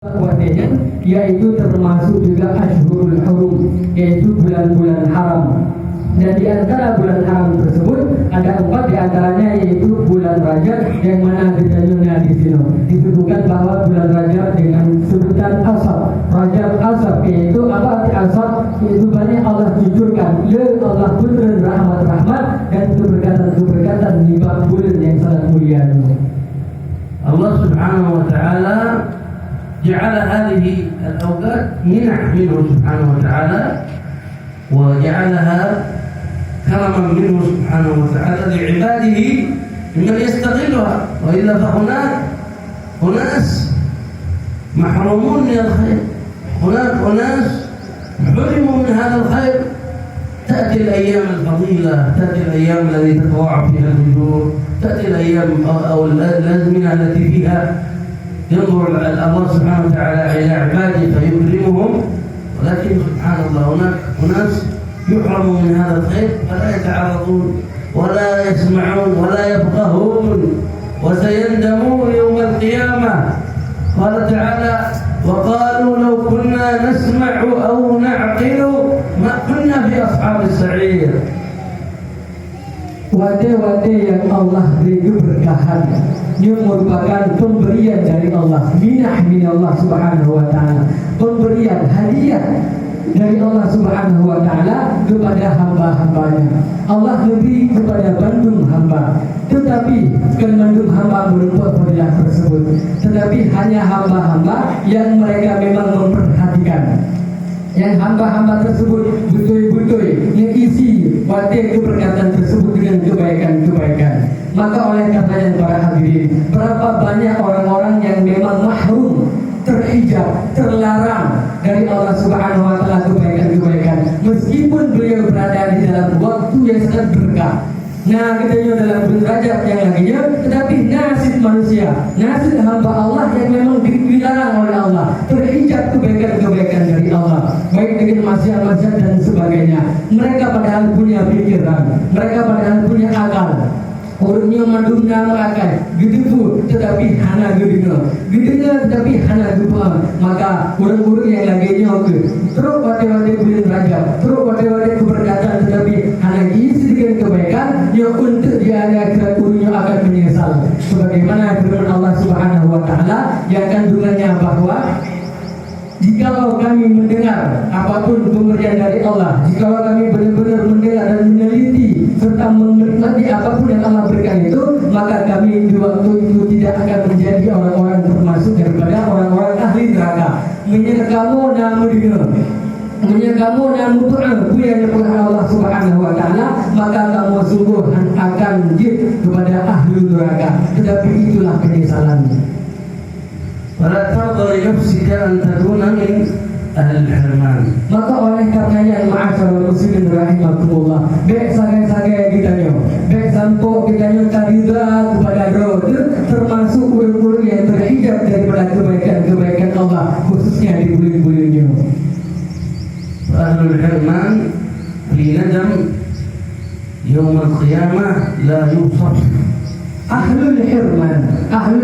Kuatnya yaitu termasuk juga Ashhurul Hurum, yaitu bulan-bulan haram. Dan di antara bulan haram tersebut ada 4 di antaranya, yaitu bulan Rajab yang mana detailnya di sini disebutkan bahwa bulan Rajab dengan sebutan asab. Rajab asab yaitu apa arti asab? Yaitu banyak Allah jujurkan, ya Allah bulan rahmat dan keberkatan di bulan yang sangat mulia. Allah Subhanahu wa taala جعل هذه الأوقات منح منه سبحانه وتعالى، وجعلها كرما منه سبحانه وتعالى لعباده ممن يستغلها، وإلا فهناك أناس محرومون من الخير، هناك أناس حرموا من هذا الخير. تأتي الأيام الفضيلة، تأتي الأيام التي تتضاعف فيها الأجور، تأتي الأيام أو الأزمنة التي فيها ينظر الله سبحانه وتعالى إلى عباده فيكرمهم، ولكن سبحان الله هناك أناس يحرموا من هذا الخير فلا يتعرضون ولا يسمعون ولا يفقهون وسيندمون يوم القيامة. قال تعالى: وقالوا لو كنا نسمع أو نعقل ما كنا في أصحاب السعير. Wade-wade yang Allah beri keberkahan, yang merupakan pemberian dari Allah, minah Allah Subhanahu wa taala, pemberian hadiah dari Allah Subhanahu wa taala kepada hamba-hambanya. Allah lebih kepada bandung hamba, tetapi bukan bandung hamba merupakan fadilah tersebut, tetapi hanya hamba-hamba yang mereka memang memperhatikan. Yang hamba-hamba tersebut betul-betul mengisi wate keberkatan tersebut dengan kebaikan-kebaikan. Maka oleh karenanya para hadirin, berapa banyak orang-orang yang memang mahrum, terhijab, terlarang dari Allah Subhanahu wa taala kebaikan-kebaikan, meskipun beliau berada di dalam waktu yang sangat berkah. Nah, kita dalam bulan Rajab yang laginya, tetapi nasib manusia, nasib hamba Allah yang memang dilarang oleh Allah, terhijab kebaikan-kebaikan dari Allah, baik dengan maksiat-maksiat dan sebagainya. Mereka padahal punya pikiran, mereka padahal punya akal. Orangnya mandungna merakai, gitu tetapi hana gedenya tetapi hana lupa. Maka orang-orang yang laginya terus wate-wate bulan Rajab, terus wate-wate keberkatan, tetapi hana isi dengan kebaikan yang untuk di akhirat urutnya akan menyesal. Sebagaimana firman Allah Subhanahu wa taala yang kandungannya bahwa jikalau kami mendengar apapun pemberian dari Allah, jikalau kami benar-benar mendengar dan meneliti serta menikmati apapun yang Allah berikan itu, maka kami di waktu itu tidak akan menjadi orang-orang termasuk daripada orang-orang ahli neraka. Menyerkamu namu dengar, menyerkamu namu Tuhan yang oleh Allah Subhanahu wa taala, maka kamu sungguh akan kepada ahli neraka. Tetapi itulah penyesalannya. ولا ترضى لنفسك أن تكون من أهل الحرمان. Maka oleh karenanya ma'asyiral muslimin rahimakumullah, baik sagai-sagai kita nyo, baik sampo kita nyo tarida kepada roh, termasuk ulul yang terhijab daripada kebaikan-kebaikan Allah, khususnya di bulan-bulannya. Ahlul Hirman fi nadam يوم القيامة لا يوصف. Ahlul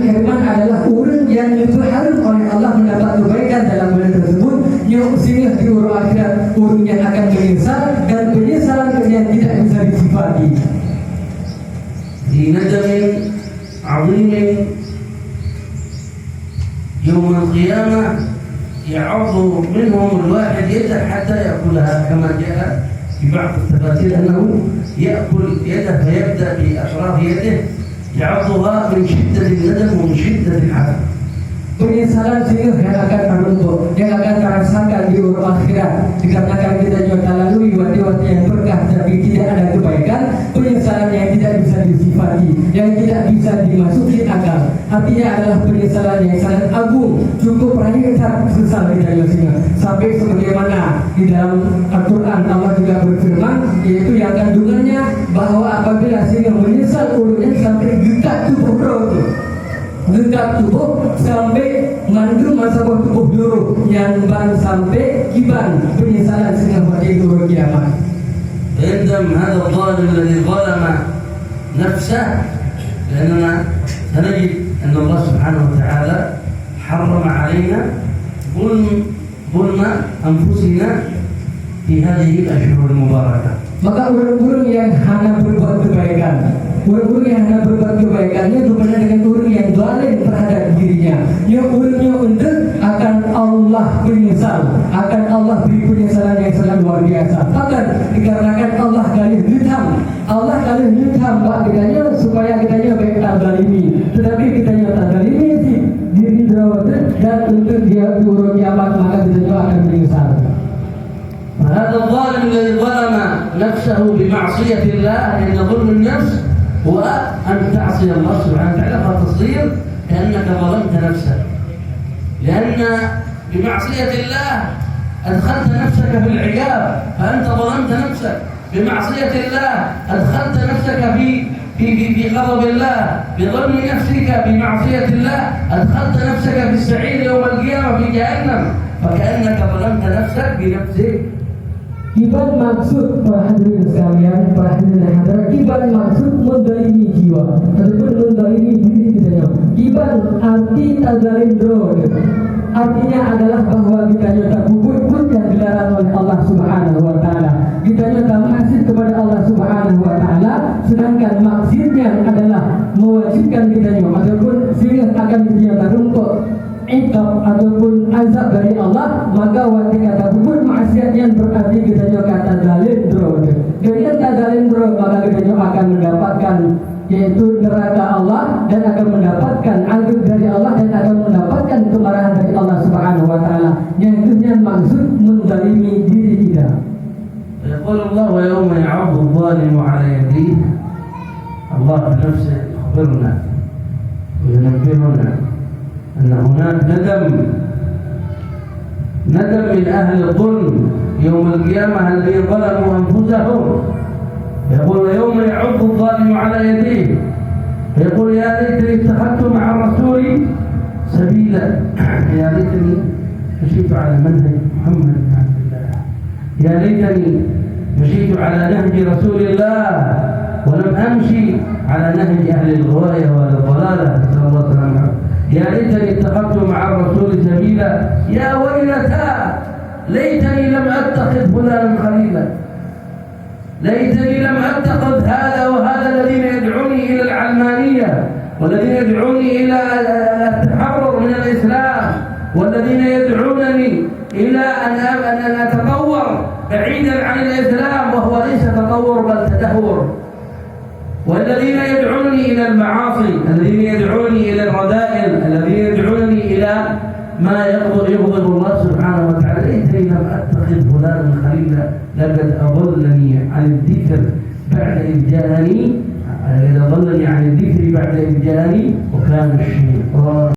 Hirman adalah orang yang diperharum oleh Allah mendapat kebaikan dalam bulan tersebut, yang sehingga di urut akhirat orang yang akan menyesal dan penyesalan yang tidak bisa disifati. Di nadam azim يوم القيامة يعض منهم الواحد يده حتى يأكلها، كما جاء في بعض التفاسير أنه يأكل يده فيبدأ بأطراف يده يعضها من شدة الندم ومن شدة الحزن. Penyesalan sehingga yang akan menumpuk, yang akan terasakan di urut akhirat, dikarenakan kita juga lalui waktu-waktu yang berkah tapi tidak ada kebaikan. Penyesalan yang tidak bisa disifati, yang tidak bisa dimasuki akal, artinya adalah penyesalan yang sangat agung, cukup rasa sesal kita juga, sampai sebagaimana di dalam Al-Quran Allah juga berfirman, yaitu yang kandungannya bahwa apabila sehingga menyesal urutnya sampai getak tubuh roh, getak tubuh sampai mandul masa tubuh dulu, nyambang sampai kiban penyesalan sehingga pada itu kiamat. يندم هذا الظالم الذي ظلم نفسه، لأننا سنجد أن الله سبحانه وتعالى حرم علينا ظلم أنفسنا في هذه الأشهر المباركة. Maka orang-orang yang hanya berbuat kebaikan, orang-orang yang hanya berbuat kebaikannya berbeda dengan orang yang zalim terhadap dirinya. Yang orangnya untuk akan Allah menyesal, akan Allah beri penyesalan yang sangat luar biasa. Bahkan dikarenakan Allah kali hitam, Allah kali hitam buat kitanya supaya kitanya baik tak zalimi. Tetapi kitanya tak zalimi sih diri dan untuk dia turun kiamat maka kitanya akan menyesal. هذا الظالم الذي ظلم نفسه بمعصية الله، لأن ظلم النفس هو أن تعصي الله سبحانه وتعالى فتصير كأنك ظلمت نفسك، لأن بمعصية الله أدخلت نفسك في العقاب فأنت ظلمت نفسك، بمعصية الله أدخلت نفسك في غضب الله، بظلم نفسك بمعصية الله أدخلت نفسك في السعير يوم القيامة في جهنم، فكأنك ظلمت نفسك بنفسك. Ibarat maksud para hadirin sekalian, para hadirin yang hadir, ibarat maksud mendalimi jiwa ataupun mendalimi diri kita. Ibarat arti tazalindro, artinya adalah bahwa kita tak bubur pun yang dilarang oleh Allah Subhanahu Wa Taala. Kita tak maksud kepada Allah Subhanahu Wa Taala, sedangkan maksudnya adalah mewajibkan kita ataupun sehingga akan kita terungkut iqab ataupun azab dari Allah, maka waktu kata bubur maksiat yang berarti kita kata zalindro. Jadi kata zalindro maka kita akan mendapatkan yaitu neraka Allah dan akan mendapatkan azab dari Allah dan akan mendapatkan kemarahan dari Allah Subhanahu Wa Taala. Yang itu maksud menzalimi diri kita. يقول الله ويوم يعض الظالم على يديه، الله بنفسه يخبرنا وينبهنا أن هناك ندم من أهل الظلم يوم القيامة الذين ظلموا أنفسهم. يقول يوم يعض الظالم على يديه يقول يا ليتني اتخذت مع الرسول سبيلا، يا ليتني مشيت على منهج محمد بن عبد الله، يا ليتني مشيت على نهج رسول الله ولم أمشي على نهج أهل الغواية والضلالة، نسأل الله السلامة. يا ليتني اتخذت مع الرسول سبيلا، يا ويلتى ليتني لم أتخذ فلانا خليلا، ليتني لم أتخذ هذا وهذا الذين يدعوني إلى العلمانية والذين يدعوني إلى التحرر من الإسلام والذين يدعونني إلى أن أتطور بعيدا عن الإسلام وهو ليس تطور بل تدهور، والذين يدعونني إلى المعاصي، الذين يدعونني إلى الرذائل، الذين يدعونني إلى ما يغضب الله سبحانه وتعالى. ليتني لم أتخذ فلانا خليلا لقد أضلني عن الذكر بعد إذ جاءني، إذا ضلني عن الذكر بعد إذ جاءني وكان الشيطان